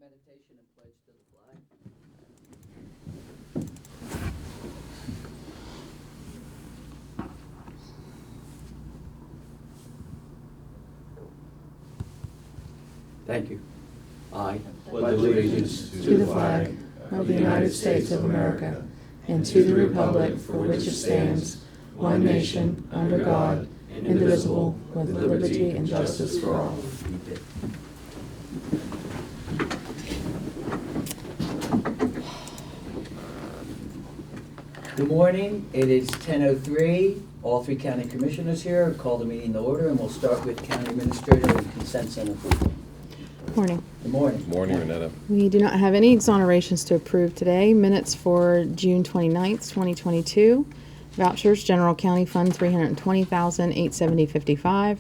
meditation and pledge to the flag. Thank you. I pledge allegiance to the flag of the United States of America and to the republic for which it stands, one nation, under God, indivisible, with liberty and justice for all. Good morning. It is 10:03. All three county commissioners here. Call the meeting to order, and we'll start with county administrator and consent and approval. Morning. Good morning. Good morning, Renetta. We do not have any exonerations to approve today. Minutes for June 29th, 2022. Vouchers, General County Fund, $320,870.55.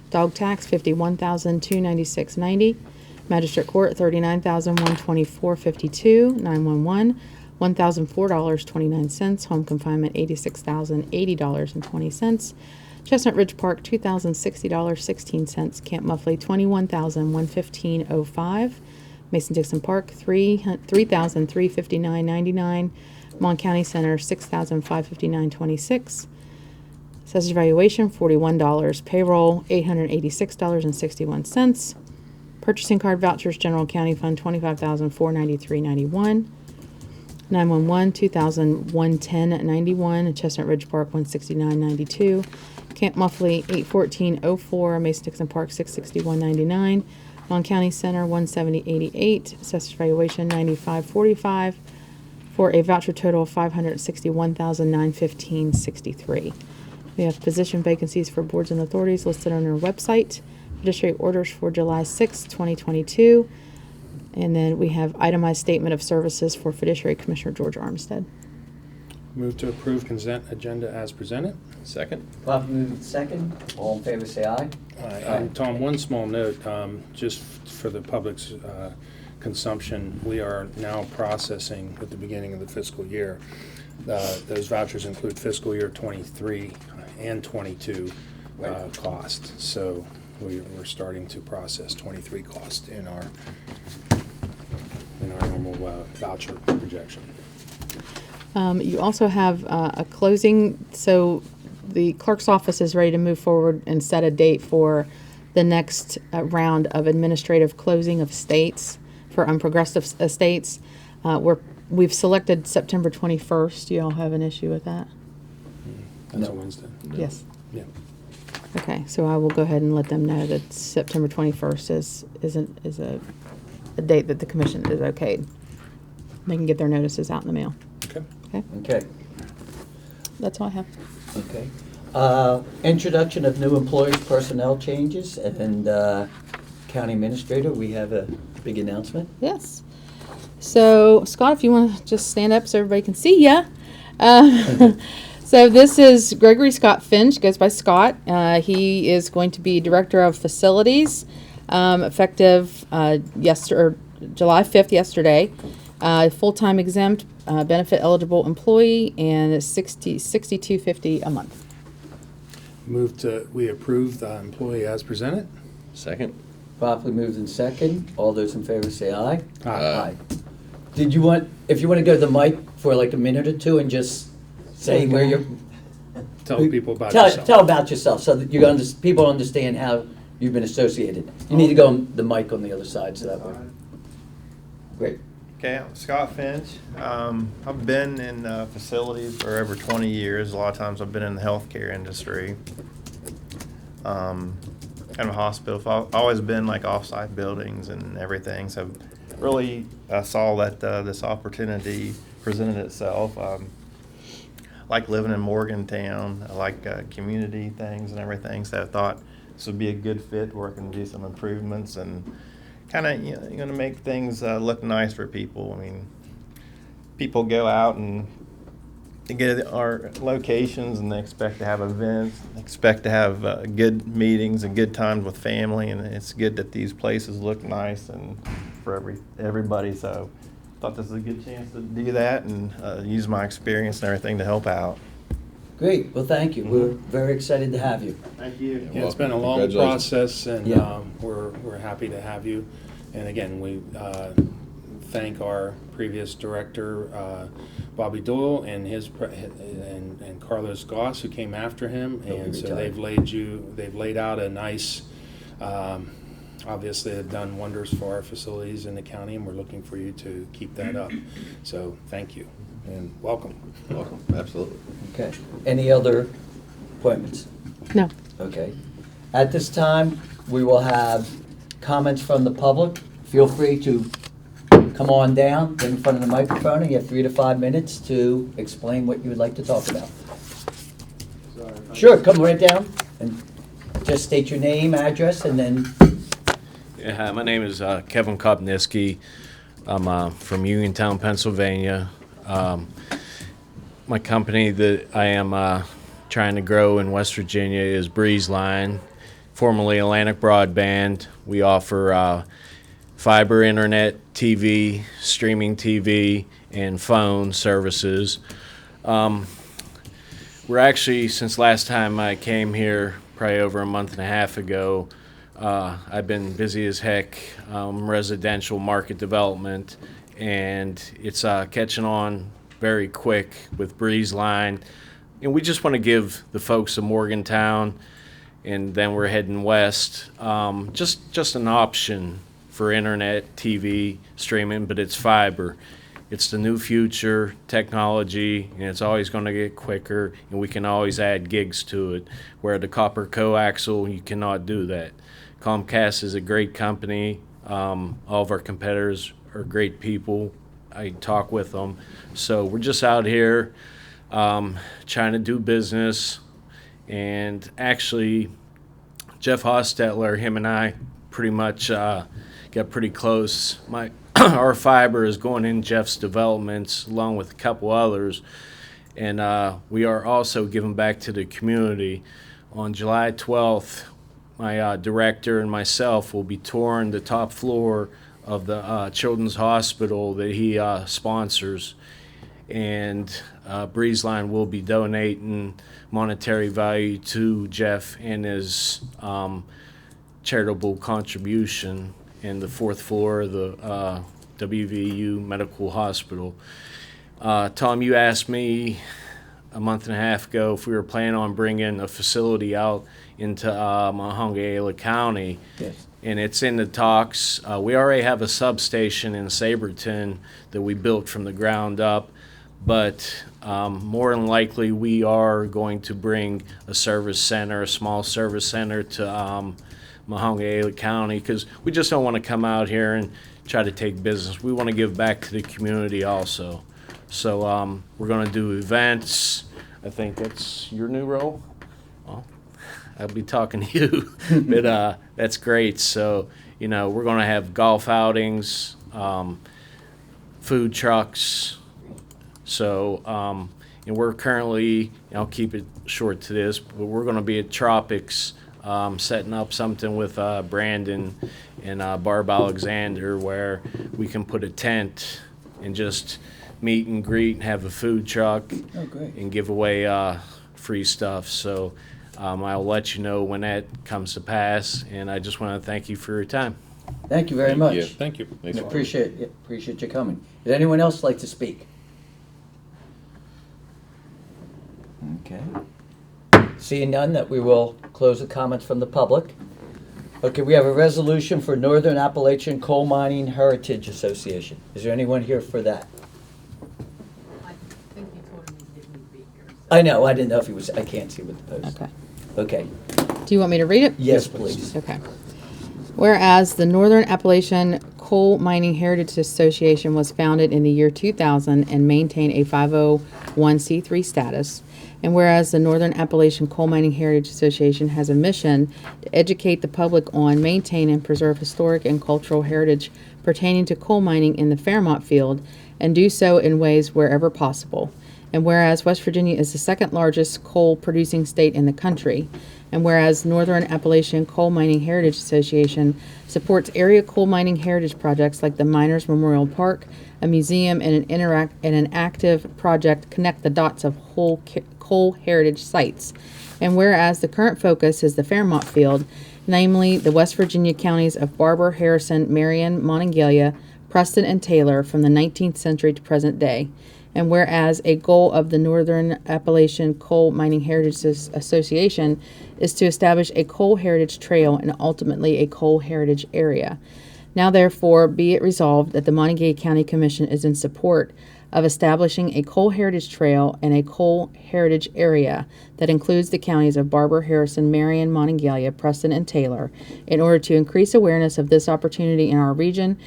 Dog tax, $51,296.90. Magistrate Court, $39,124.52. 911, $1,004.29. Home confinement, $86,080.20. Chestnut Ridge Park, $2,060.16. Camp Muffley, $21,115.05. Mason-Dixon Park, $3,359.99. Mon County Center, $6,559.26. Assessors valuation, $41. Payroll, $886.61. Purchasing card vouchers, General County Fund, $25,493.91. 911, $2,110.91. Chestnut Ridge Park, $169.92. Camp Muffley, $814.04. Mason-Dixon Park, $661.99. Mon County Center, $170.88. Assessors valuation, $95.45. For a voucher total of $561,915.63. We have position vacancies for boards and authorities listed on our website. Fiduciary orders for July 6, 2022. And then we have itemized statement of services for Fiduciary Commissioner George Armstead. Move to approve consent agenda as presented. Second. Properly moved second. All in favor, say aye. And Tom, one small note, just for the public's consumption, we are now processing at the beginning of the fiscal year. Those vouchers include fiscal year 23 and 22 cost. So we're starting to process 23 cost in our normal voucher projection. You also have a closing, so the clerk's office is ready to move forward and set a date for the next round of administrative closing of estates for unprogressive estates. We've selected September 21st. Do you all have an issue with that? That's a Wednesday. No. Yes. Yeah. Okay, so I will go ahead and let them know that September 21st is a date that the commission is okayed. They can get their notices out in the mail. Okay. Okay, Okay. that's all I have. Okay. Introduction of new employees, personnel changes, and county administrator, we have a big announcement. Yes. So, Scott, if you want to just stand up so everybody can see ya. So this is Gregory Scott Finch, goes by Scott. He is going to be Director of Facilities, effective July 5th, yesterday. Full-time exempt, benefit eligible employee, and it's $62.50 a month. We approve the employee as presented. Second. Properly moved in second. All those in favor say aye. Aye. If you want to go to the mic for like a minute or two and just say where you're... Tell people about yourself. Tell about yourself so that people understand how you've been associated. You need to go on the mic on the other side so that way. Great. Okay, I'm Scott Finch. I've been in facilities for over 20 years. A lot of times I've been in the healthcare industry, kind of a hospital. I've always been like off-site buildings and everything. So really I saw that this opportunity presented itself. I like living in Morgantown. I like community things and everything. So I thought this would be a good fit where I can do some improvements and kind of, you're going to make things look nice for people. I mean, people go out and they get to our locations and they expect to have events, expect to have good meetings and good times with family, and it's good that these places look nice and for everybody. So I thought this was a good chance to do that and use my experience and everything to help out. Great. Well, thank you. We're very excited to have you. Thank you. Yeah, it's been a long Congratulations. process, and Yeah. we're happy to have you. And again, we thank our previous director, Bobby Doyle, and and Carlos Goss, who came after him. He'll be And so retired. they've laid out a nice, obviously have done wonders for our facilities in the county, and we're looking for you to keep that up. So thank you and welcome. Welcome, absolutely. Okay. Any other appointments? No. Okay. At this time, we will have comments from the public. Feel free to come on down, get in front of the microphone, and you have 3 to 5 minutes to explain what you would like to talk about. Sure, come right down and just state your name, address, and then, Yeah, hi, my name is Kevin Kopniski. I'm from Uniontown, Pennsylvania. My company that I am trying to grow in West Virginia is Breeze Line, formerly Atlantic Broadband. We offer fiber internet, TV, streaming TV, and phone services. We're actually, since last time I came here, probably over a month and a half ago, I've been busy as heck, residential market development, and it's catching on very quick with Breeze Line. And we just want to give the folks of Morgantown, and then we're heading west, just an option for internet, TV, streaming, but it's fiber. It's the new future technology, and it's always going to get quicker, and we can always add gigs to it, where the copper coaxial, you cannot do that. Comcast is a great company. All of our competitors are great people. I talk with them. So we're just out here trying to do business. And actually, Jeff Hostetler, him and I pretty much got pretty close. Our fiber is going in Jeff's developments along with a couple others. And we are also giving back to the community. On July 12th, my director and myself will be touring the top floor of the Children's Hospital that he sponsors. And Breeze Line will be donating monetary value to Jeff and his charitable contribution in the 4th floor of the WVU Medical Hospital. Tom, you asked me a month and a half ago if we were planning on bringing a facility out into Monongalia County. yes. And it's in the talks. We already have a substation in Saberton that we built from the ground up, but more than likely we are going to bring a service center, a small service center to Monongalia County, because we just don't want to come out here and try to take business. We want to give back to the community also. So we're going to do events. I think that's your new role. Well, I'll be talking to you, but that's great. So, we're going to have golf outings, food trucks. So, and we're currently, I'll keep it short to this, but we're going to be at Tropics, setting up something with Brandon and Barb Alexander, where we can put a tent and just meet and greet and have a food truck Oh, great. and give away free stuff. So I'll let you know when that comes to pass, and I just want to thank you for your time. Thank you very much. you. Thank you. Thanks a lot. Appreciate you coming. Does anyone else like to speak? Okay. Seeing none, that we will close the comments from the public. Okay, we have a resolution for Northern Appalachian Coal Mining Heritage Association. Is there anyone here for that? I think you told him he didn't be here. I know, I didn't know if he was, I can't see with the post. Okay. Okay, Do you want me to read it? yes, please. Okay. Whereas the Northern Appalachian Coal Mining Heritage Association was founded in the year 2000 and maintained a 501c3 status, and whereas the Northern Appalachian Coal Mining Heritage Association has a mission to educate the public on, maintain, and preserve historic and cultural heritage pertaining to coal mining in the Fairmont field, and do so in ways wherever possible. And whereas West Virginia is the second largest coal producing state in the country, and whereas Northern Appalachian Coal Mining Heritage Association supports area coal mining heritage projects like the Miners Memorial Park, a museum, and an active project Connect the Dots of coal heritage sites. And whereas the current focus is the Fairmont field, namely the West Virginia counties of Barber, Harrison, Marion, Monongalia, Preston, and Taylor from the 19th century to present day. And whereas a goal of the Northern Appalachian Coal Mining Heritage Association is to establish a coal heritage trail and ultimately a coal heritage area. Now therefore be it resolved that the Monongalia County Commission is in support of establishing a coal heritage trail and a coal heritage area that includes the counties of Barber, Harrison, Marion, Monongalia, Preston, and Taylor in order to increase awareness of this opportunity in our region,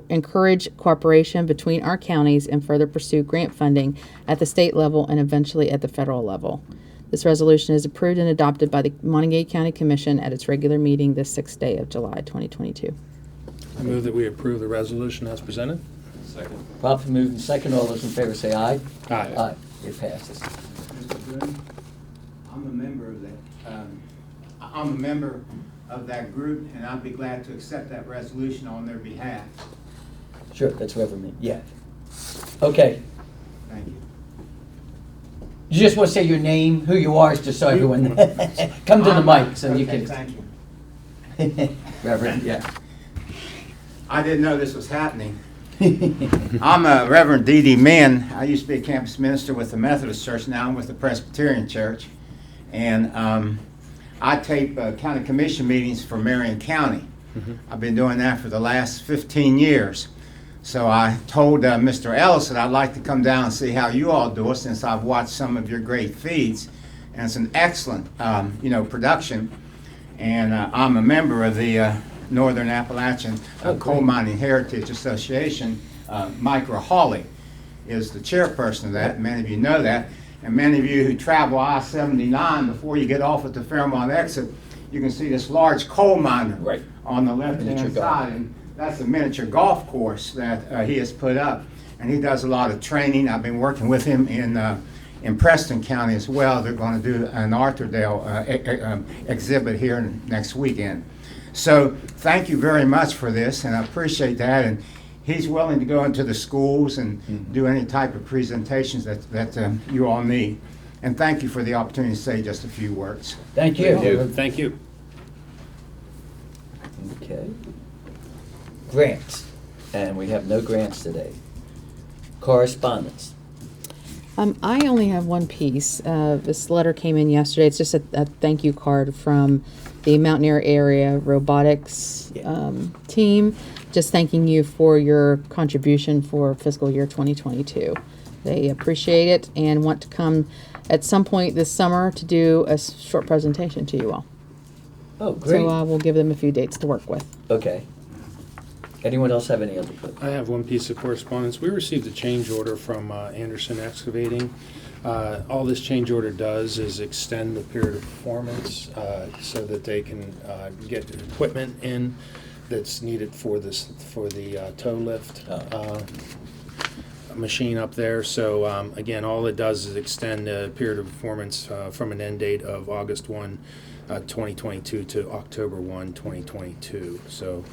encourage cooperation between our counties, and further pursue grant funding at the state level and eventually at the federal level. This resolution is approved and adopted by the Monongalia County Commission at its regular meeting this 6th day of July 2022. I move that we approve the resolution as presented. Second. Properly moved in second. All those in favor say aye. Aye. Aye. It passes. Mr. Boone, I'm a member of that. I'm a member of that group, and I'd be glad to accept that resolution on their behalf. Sure, that's whoever me. Yeah. Okay. Thank you. You just want to say your name, who you are, just so everyone come to the mic so you Okay, can. thank you. Reverend, yeah. I didn't know this was happening. I'm Reverend D.D. Mann. I used to be a campus minister with the Methodist Church. Now I'm with the Presbyterian Church. And I tape county commission meetings for Marion County. I've been doing that for the last 15 years. So I told Mr. Ellis that I'd like to come down and see how you all do it, since I've watched some of your great feeds. And it's an excellent, production. And I'm a member of the Northern Appalachian Coal Mining Heritage Association. Mike Rahali is the chairperson of that. Many of you know that. And many of you who travel I-79, before you get off at the Fairmont exit, you can see this large coal miner Right. on the Miniature left-hand golf. side. And that's a miniature golf course that he has put up. And he does a lot of training. I've been working with him in Preston County as well. They're going to do an Arthurdale exhibit here next weekend. So thank you very much for this, and I appreciate that. And he's willing to go into the schools and do any type of presentations that you all need. And thank you for the opportunity to say just a few words. Thank you. Thank you. Okay. Grants. And we have no grants today. Correspondence. I only have one piece. This letter came in yesterday. It's just a thank you card from the Mountaineer Area Robotics team, just thanking you for your contribution for fiscal year 2022. They appreciate it and want to come at some point this summer to do a short presentation to you all. Oh, great. So we'll give them a few dates to work with. Okay. Anyone else have any other? I have one piece of correspondence. We received a change order from Anderson Excavating. All this change order does is extend the period of performance so that they can get equipment in that's needed for the tow lift machine up there. So again, all it does is extend the period of performance from an end date of August 1, 2022 to October 1, 2022. So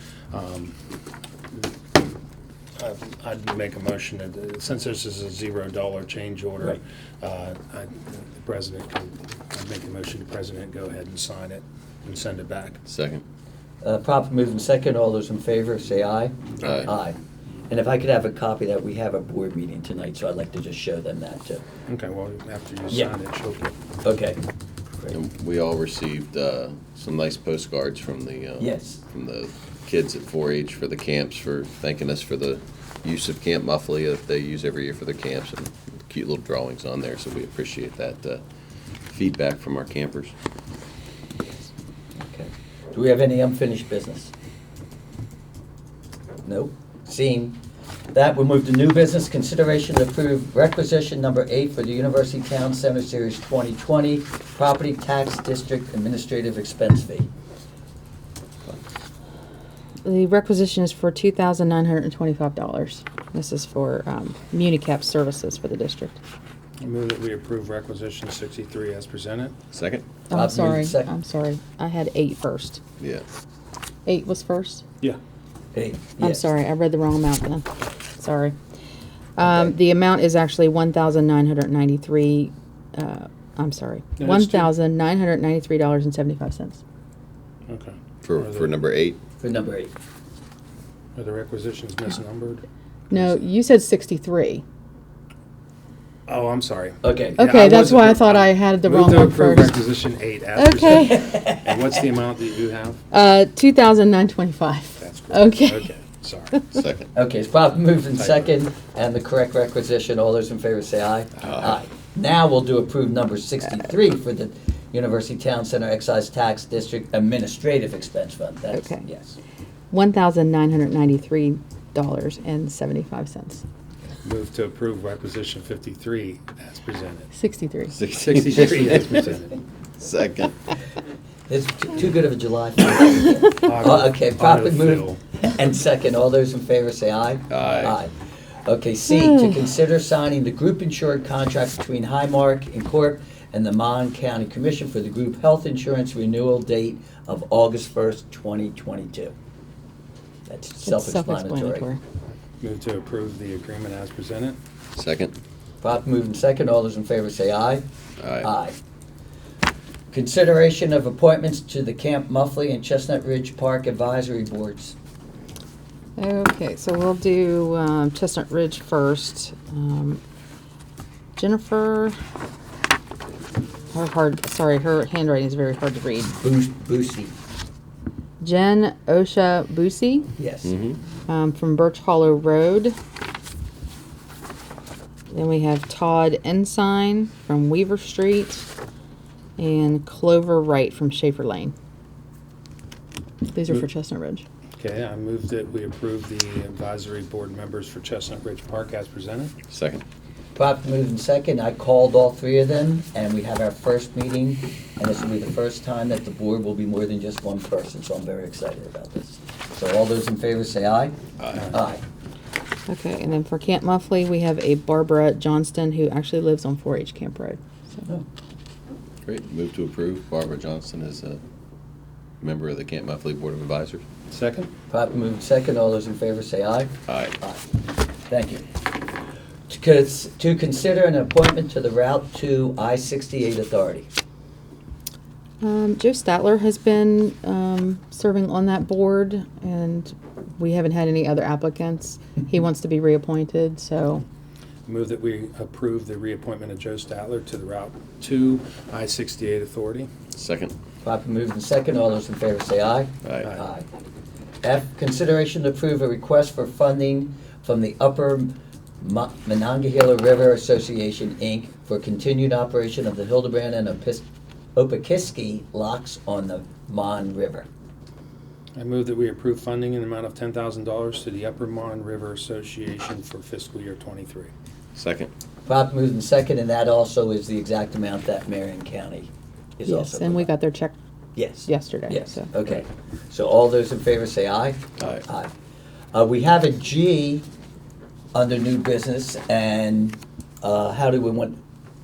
I'd make a motion that since this is a $0 change order, Right. The president I'd make a motion the president go ahead and sign it and send it back. Second. Properly moved in second. All those in favor say aye. Aye. Aye. And if I could have a copy that we have a board meeting tonight, so I'd like to just show them that too. Okay, well, after you Yeah. sign it, she'll get. Okay. Great. And we all received some nice postcards from the Yes. from the kids at 4-H for the camps for thanking us for the use of Camp Muffley that they use every year for their camps, and cute little drawings on there. So we appreciate that feedback from our campers. Okay. Do we have any unfinished business? Nope. Seeing that, we'll move to new business. Consideration to approve requisition number 8 for the University Town Center Series 2020 Property Tax District Administrative Expense Fee. The requisition is for $2,925. This is for Municap services for the district. I move that we approve requisition 63 as presented. Second? I'm Bob, sorry. moved second. I'm sorry. I had 8 first. Yeah. 8 was first? Yeah. 8. I'm Yes. sorry. I read the wrong amount then. Sorry. Okay. The amount is actually $1,993. I'm sorry. No, it's two- $1,993.75. Okay. For number 8. for number 8. Are the requisitions misnumbered? No, you said 63. Oh, I'm sorry. Okay. Yeah, Okay, that's wasn't why I pre- thought I had the Move wrong to one approve first. requisition 8 as Okay. presented. And what's the amount that you have? 2,925. That's great. Okay. Okay, sorry. Second. Okay, it's properly moved in Typo. second, and the correct requisition. All those in favor say aye. Aye. Now we'll do approve number 63 for the University Town Center Excise Tax District Administrative Expense Fund. That's, Okay. yes. $1,993.75. Move to approve requisition 53 as presented. 63. 63 as presented. Second. It's too good of a July 4th. Okay, properly moved and second. All those in favor say aye. Aye. Okay, C, to consider signing the group insured contract between Highmark Incorp. and the Mon County Commission for the group health insurance renewal date of August 1st, 2022. That's It's self-explanatory. Move to approve the agreement as presented. Second. Prop moved in second. All those in favor say aye. Aye. Consideration of appointments to the Camp Muffley and Chestnut Ridge Park Advisory Boards. Okay, so we'll do Chestnut Ridge first. Jennifer, her handwriting is very hard to read. Boosie. Jen Osha Boosie Yes. Mm-hmm. from Birch Hollow Road. Then we have Todd Ensign from Weaver Street and Clover Wright from Schaefer Lane. These are for Chestnut Ridge. Okay, I move that we approve the advisory board members for Chestnut Ridge Park as presented. Second. Prop moved in second. I called all three of them, and we have our first meeting, and this will be the first time that the board will be more than just one person, so I'm very excited about this. So all those in favor say aye. Aye. Aye. Okay, and then for Camp Muffley, we have a Barbara Johnston who actually lives on 4-H Camp Road. So, Oh, Great. Move to approve Barbara Johnston as a member of the Camp Muffley Board of Advisors. Second? Prop moved in second. All those in favor say aye. Aye. Aye. Thank you. To consider an appointment to the Route 2 I-68 Authority. Joe Statler has been serving on that board, and we haven't had any other applicants. He wants to be reappointed, so Move that we approve the reappointment of Joe Statler to the Route 2 I-68 Authority. Second. Properly moved in second. All those in favor say aye. Aye. F, consideration to approve a request for funding from the Upper Monongalia River Association, Inc. for continued operation of the Hildebrand and Opakiski locks on the Mon River. I move that we approve funding in the amount of $10,000 to the Upper Mon River Association for fiscal year '23. Second. Prop moved in second, and that also is the exact amount that Marion County is also. yes, and we got their check Yes. yesterday. Yes, So. okay. So all those in favor say aye. Aye. Aye. We have a G under new business, and how do we want,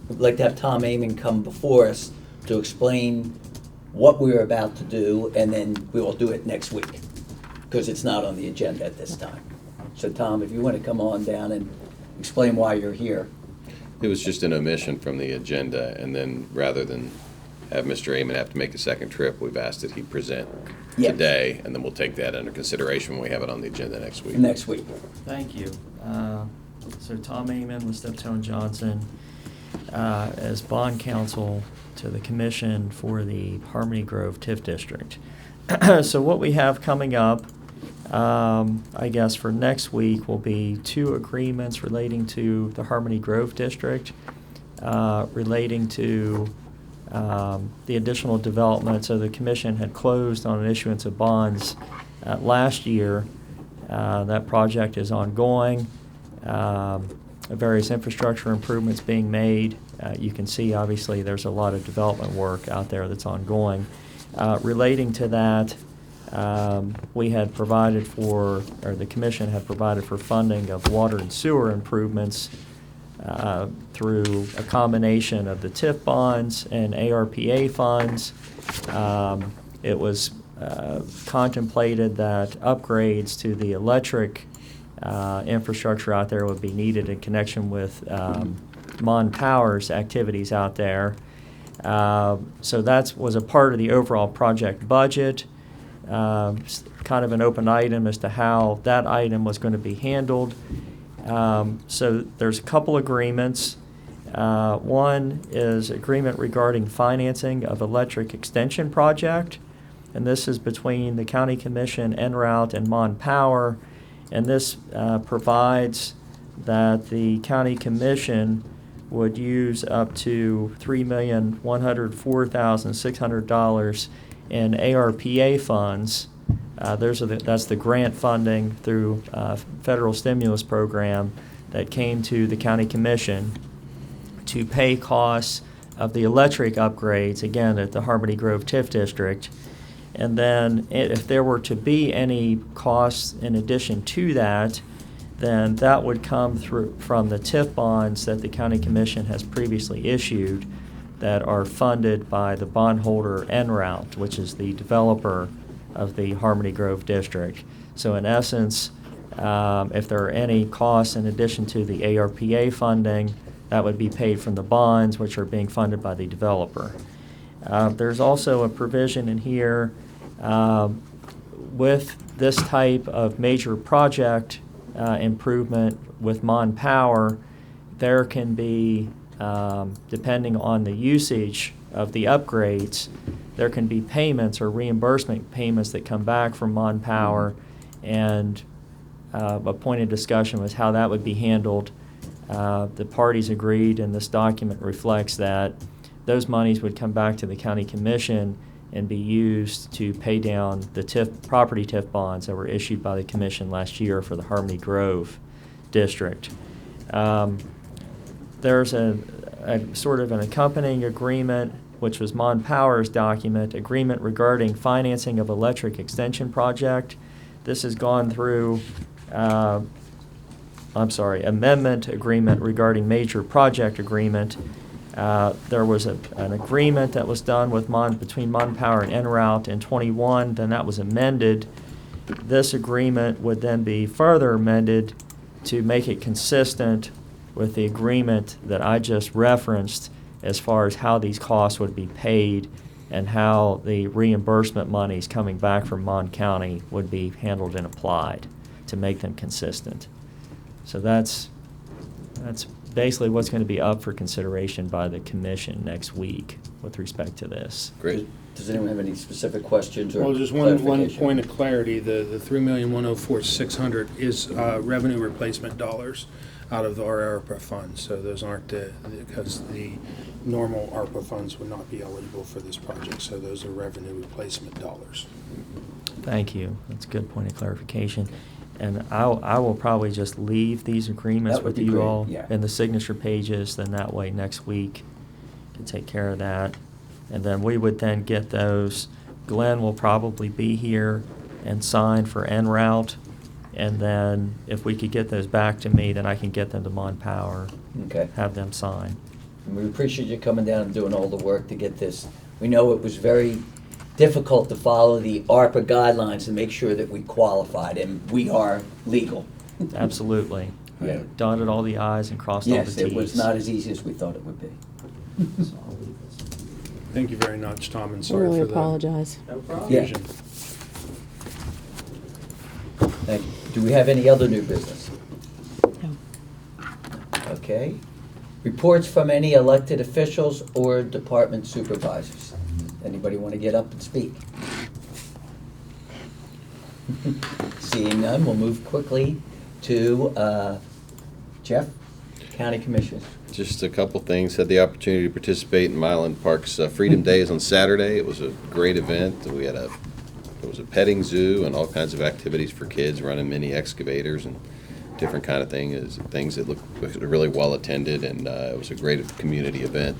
we'd like to have Tom Amon come before us to explain what we're about to do, and then we will do it next week, because it's not on the agenda at this time. So Tom, if you want to come on down and explain why you're here. It was just an omission from the agenda, and then rather than have Mr. Amon have to make a second trip, we've asked that he present Yes. today, and then we'll take that under consideration when we have it on the agenda next week. Next week. Thank you. So Tom Amon with Steptoe & Johnson as bond counsel to the commission for the Harmony Grove TIF district. So what we have coming up, I guess for next week, will be 2 agreements relating to the Harmony Grove district, relating to the additional development. So the commission had closed on an issuance of bonds last year. That project is ongoing. Various infrastructure improvements being made. You can see, obviously, there's a lot of development work out there that's ongoing. Relating to that, we had provided for, or the commission had provided for funding of water and sewer improvements through a combination of the TIF bonds and ARPA funds. It was contemplated that upgrades to the electric infrastructure out there would be needed in connection with Mon Power's activities out there. So that was a part of the overall project budget. kind of an open item as to how that item was going to be handled. So there's a couple agreements. One is agreement regarding financing of electric extension project, and this is between the County Commission, NRoute, and Mon Power, and this provides that the County Commission would use up to $3,104,600 in ARPA funds. That's the grant funding through federal stimulus program that came to the County Commission to pay costs of the electric upgrades, again, at the Harmony Grove TIF District. And then if there were to be any costs in addition to that, then that would come through from the TIF bonds that the County Commission has previously issued that are funded by the bondholder NRoute, which is the developer of the Harmony Grove District. So in essence, if there are any costs in addition to the ARPA funding, that would be paid from the bonds, which are being funded by the developer. There's also a provision in here with this type of major project improvement with Mon Power. There can be, depending on the usage of the upgrades, there can be payments or reimbursement payments that come back from Mon Power, and a point of discussion was how that would be handled. The parties agreed, and this document reflects that those monies would come back to the County Commission and be used to pay down the property TIF bonds that were issued by the Commission last year for the Harmony Grove District. There's a sort of an accompanying agreement, which was Mon Power's document, agreement regarding financing of electric extension project. This has gone through, amendment agreement regarding major project agreement. There was an agreement that was done with between Mon Power and NRoute in 21, then that was amended. This agreement would then be further amended to make it consistent with the agreement that I just referenced as far as how these costs would be paid and how the reimbursement monies coming back from Mon County would be handled and applied to make them consistent. So that's basically what's going to be up for consideration by the Commission next week with respect to this. Great. Does anyone have any specific questions or Well, just one clarification? point of clarity, the $3,104,600 is revenue replacement dollars out of our ARPA funds. So those aren't because the normal ARPA funds would not be eligible for this project. So those are revenue replacement dollars. Thank you. That's a good point of clarification. And I will probably just leave these agreements That would with be you great, all yeah. in the signature pages, then that way next week can take care of that. And then we would then get those. Glenn will probably be here and sign for NRoute. And then if we could get those back to me, then I can get them to Mon Power, Okay. have them sign. And we appreciate you coming down and doing all the work to get this. We know it was very difficult to follow the ARPA guidelines and make sure that we qualified, and we are legal. Absolutely. Yeah. Dotted all the i's and crossed all the Yes, t's. it was not as easy as we thought it would be. So I'll leave this. Thank you very much, Tom, and I sorry really for the apologize. Yeah. confusion. Thank you. Do we have any other new business? No. Okay. Reports from any elected officials or department supervisors. Anybody want to get up and speak? Seeing none, we'll move quickly to Jeff, County Commissioners. Just a couple things. Had the opportunity to participate in Myland Park's Freedom Days on Saturday. It was a great event. We had there was a petting zoo and all kinds of activities for kids, running mini excavators and different kind of things that looked really well attended, and it was a great community event.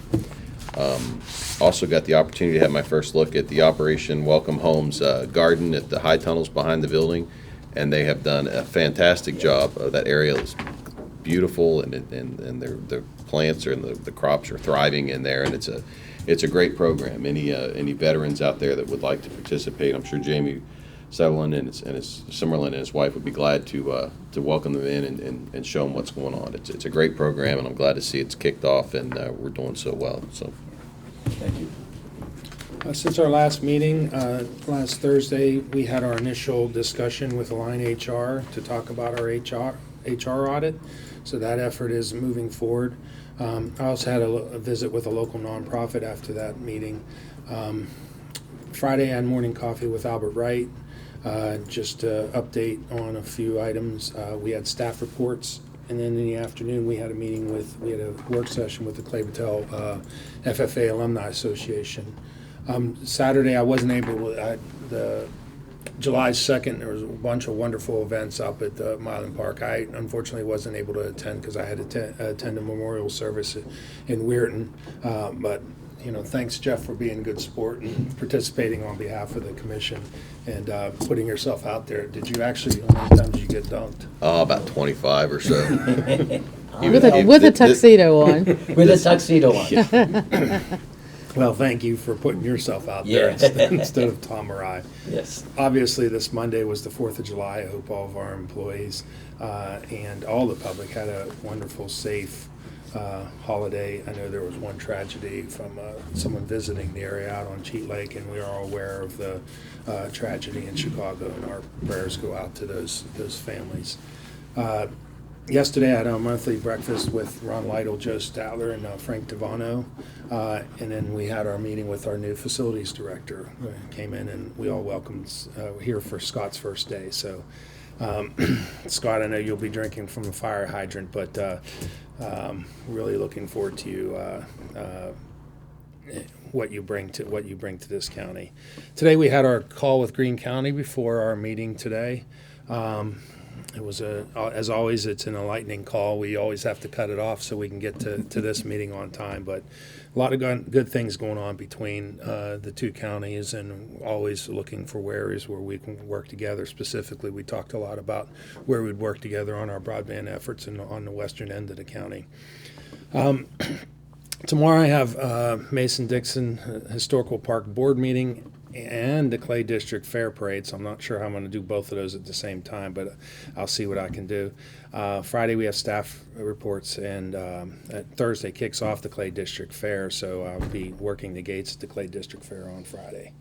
Also got the opportunity to have my first look at the Operation Welcome Homes garden at the high tunnels behind the building, and they have done a fantastic job. That area is beautiful, and the plants and the crops are thriving in there, and it's a great program. Any veterans out there that would like to participate, I'm sure Jamie Sutherland and his Summerlin and his wife would be glad to welcome them in and show them what's going on. It's a great program, and I'm glad to see it's kicked off and we're doing so well. So, Thank you. Since our last meeting, last Thursday, we had our initial discussion with Align HR to talk about our HR audit. So that effort is moving forward. I also had a visit with a local nonprofit after that meeting. Friday, I had morning coffee with Albert Wright, just to update on a few items. We had staff reports, and then in the afternoon, we had a work session with the Clay Battelle FFA Alumni Association. Saturday, I wasn't able to, July 2nd, there was a bunch of wonderful events up at Milan Park. I unfortunately wasn't able to attend because I had to attend a memorial service in Weirton. But, thanks, Jeff, for being a good sport and participating on behalf of the commission and putting yourself out there. Did you actually, how many times did you get dunked? Oh, about 25 or so. With a tuxedo on. With a tuxedo on. Well, thank you for putting yourself out there instead of Tom or I. Yes. Obviously, this Monday was the 4th of July. I hope all of our employees and all the public had a wonderful, safe holiday. I know there was one tragedy from someone visiting the area out on Cheat Lake, and we are all aware of the tragedy in Chicago, and our prayers go out to those families. Yesterday, I had a monthly breakfast with Ron Lytle, Joe Statler, and Frank Devano. And then we had our meeting with our new facilities director. Came in, and we all welcomed here for Scott's first day. So, Scott, I know you'll be drinking from the fire hydrant, but really looking forward to you. What you bring to this county. Today we had our call with Greene County before our meeting today. It was as always, it's an enlightening call. We always have to cut it off so we can get to this meeting on time. But a lot of good things going on between the two counties, and always looking for areas where we can work together. Specifically, we talked a lot about where we'd work together on our broadband efforts on the western end of the county. Tomorrow I have Mason-Dixon Historical Park Board meeting and the Clay District Fair Parade, so I'm not sure how I'm going to do both of those at the same time, but I'll see what I can do. Friday we have staff reports, and Thursday kicks off the Clay District Fair, so I'll be working the gates at the Clay District Fair on Friday.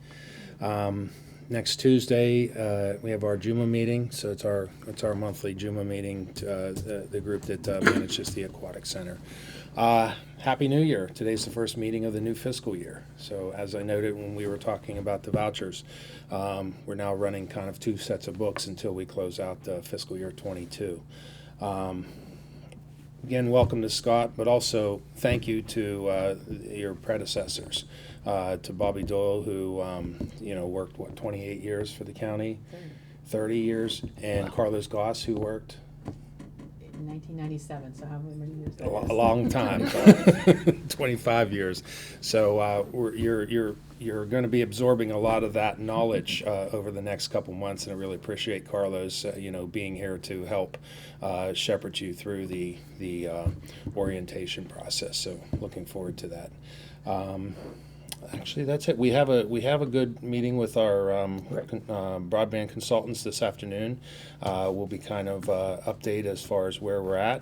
Next Tuesday we have our Juma meeting, so it's our monthly Juma meeting, the group that manages the Aquatic Center. Happy New Year. Today's the first meeting of the new fiscal year. So as I noted when we were talking about the vouchers, we're now running kind of two sets of books until we close out the fiscal year 22. Again, welcome to Scott, but also thank you to your predecessors, to Bobby Doyle, who worked 28 years for the county, 30 years, and Carlos Goss, who worked In 1997, so how many years? a long time, 25 years. So you're going to be absorbing a lot of that knowledge over the next couple months, and I really appreciate Carlos, being here to help shepherd you through the orientation process. So looking forward to that. Actually, that's it. We have a good meeting with our broadband consultants this afternoon. We'll be kind of update as far as where we're at.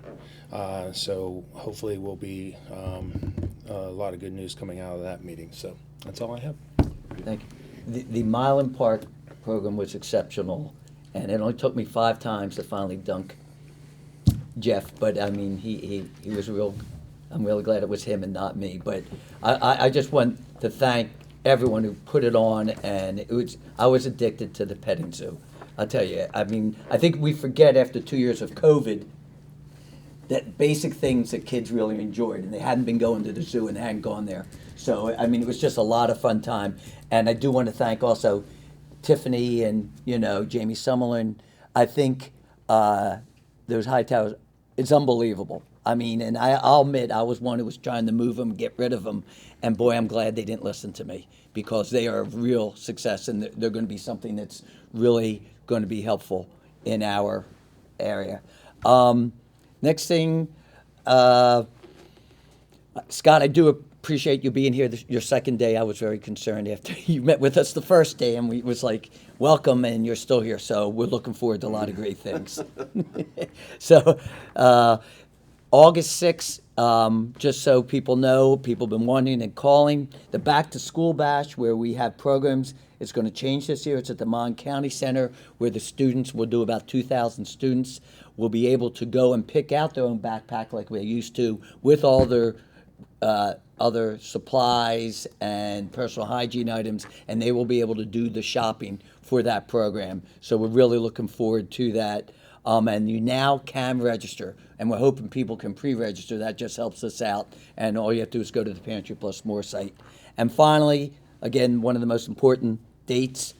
So hopefully we'll be a lot of good news coming out of that meeting. So that's all I have. Thank you. The Milan Park program was exceptional, and it only took me 5 times to finally dunk Jeff, but I mean, he was real. I'm really glad it was him and not me. But I just want to thank everyone who put it on, and I was addicted to the petting zoo. I'll tell you. I mean, I think we forget after 2 years of COVID that basic things that kids really enjoyed, and they hadn't been going to the zoo and they hadn't gone there. So I mean, it was just a lot of fun time. And I do want to thank also Tiffany and Jamie Summerlin. I think those high towers, it's unbelievable. I mean, and I'll admit, I was one who was trying to move them, get rid of them, and boy, I'm glad they didn't listen to me, because they are a real success, and they're going to be something that's really going to be helpful in our area. Next thing, Scott, I do appreciate you being here your second day. I was very concerned after you met with us the first day, and we was like, welcome, and you're still here, so we're looking forward to a lot of great things. So, August 6th, just so people know, people have been wondering and calling, the Back to School Bash, where we have programs, it's going to change this year. It's at the Mon County Center, where the students, will do about 2,000 students, will be able to go and pick out their own backpack like they used to, with all their other supplies and personal hygiene items, and they will be able to do the shopping for that program. So we're really looking forward to that. And you now can register, and we're hoping people can pre-register. That just helps us out, and all you have to do is go to the Pantry Plus More site. And finally, again, one of the most important dates,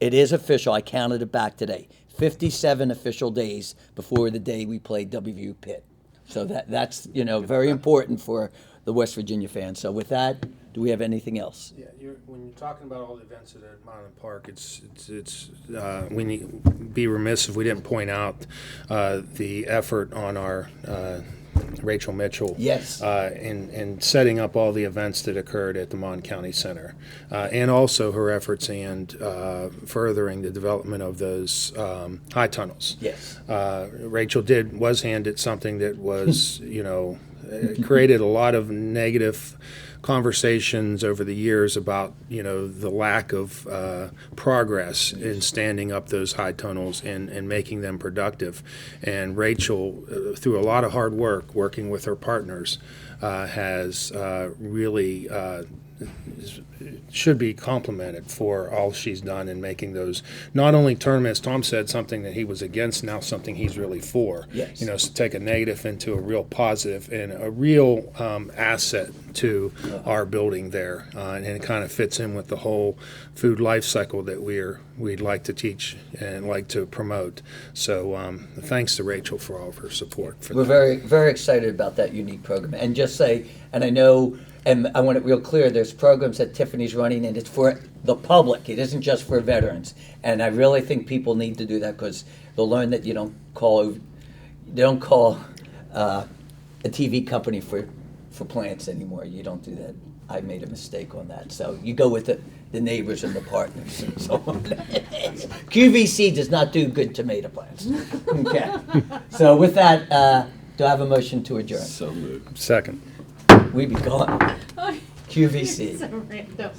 it is official. I counted it back today. 57 official days before the day we played WVU Pitt. So that's very important for the West Virginia fans. So with that, do we have anything else? Yeah, when you're talking about all the events at Mountain Park, we need be remiss if we didn't point out the effort on our Rachel Mitchell. Yes. In setting up all the events that occurred at the Mon County Center, and also her efforts and furthering the development of those high tunnels. Yes. Rachel was handed something that was, created a lot of negative conversations over the years about the lack of progress in standing up those high tunnels and making them productive. And Rachel, through a lot of hard work, working with her partners, has really should be complimented for all she's done in making those not only tournaments. Tom said something that he was against, now something he's really for. Yes. So take a negative into a real positive and a real asset to our building there, and it kind of fits in with the whole food life cycle that we'd like to teach and like to promote. So thanks to Rachel for all of her support for We're that. very, very excited about that unique program. And just say, and I know, and I want it real clear, there's programs that Tiffany's running, and it's for the public. It isn't just for veterans. And I really think people need to do that, because they'll learn that you don't call a TV company for plants anymore. You don't do that. I made a mistake on that. So you go with the neighbors and the partners and so on. QVC does not do good tomato plants. Okay. So with that, do I have a motion to adjourn? So moved. Second. We be gone. QVC. So random.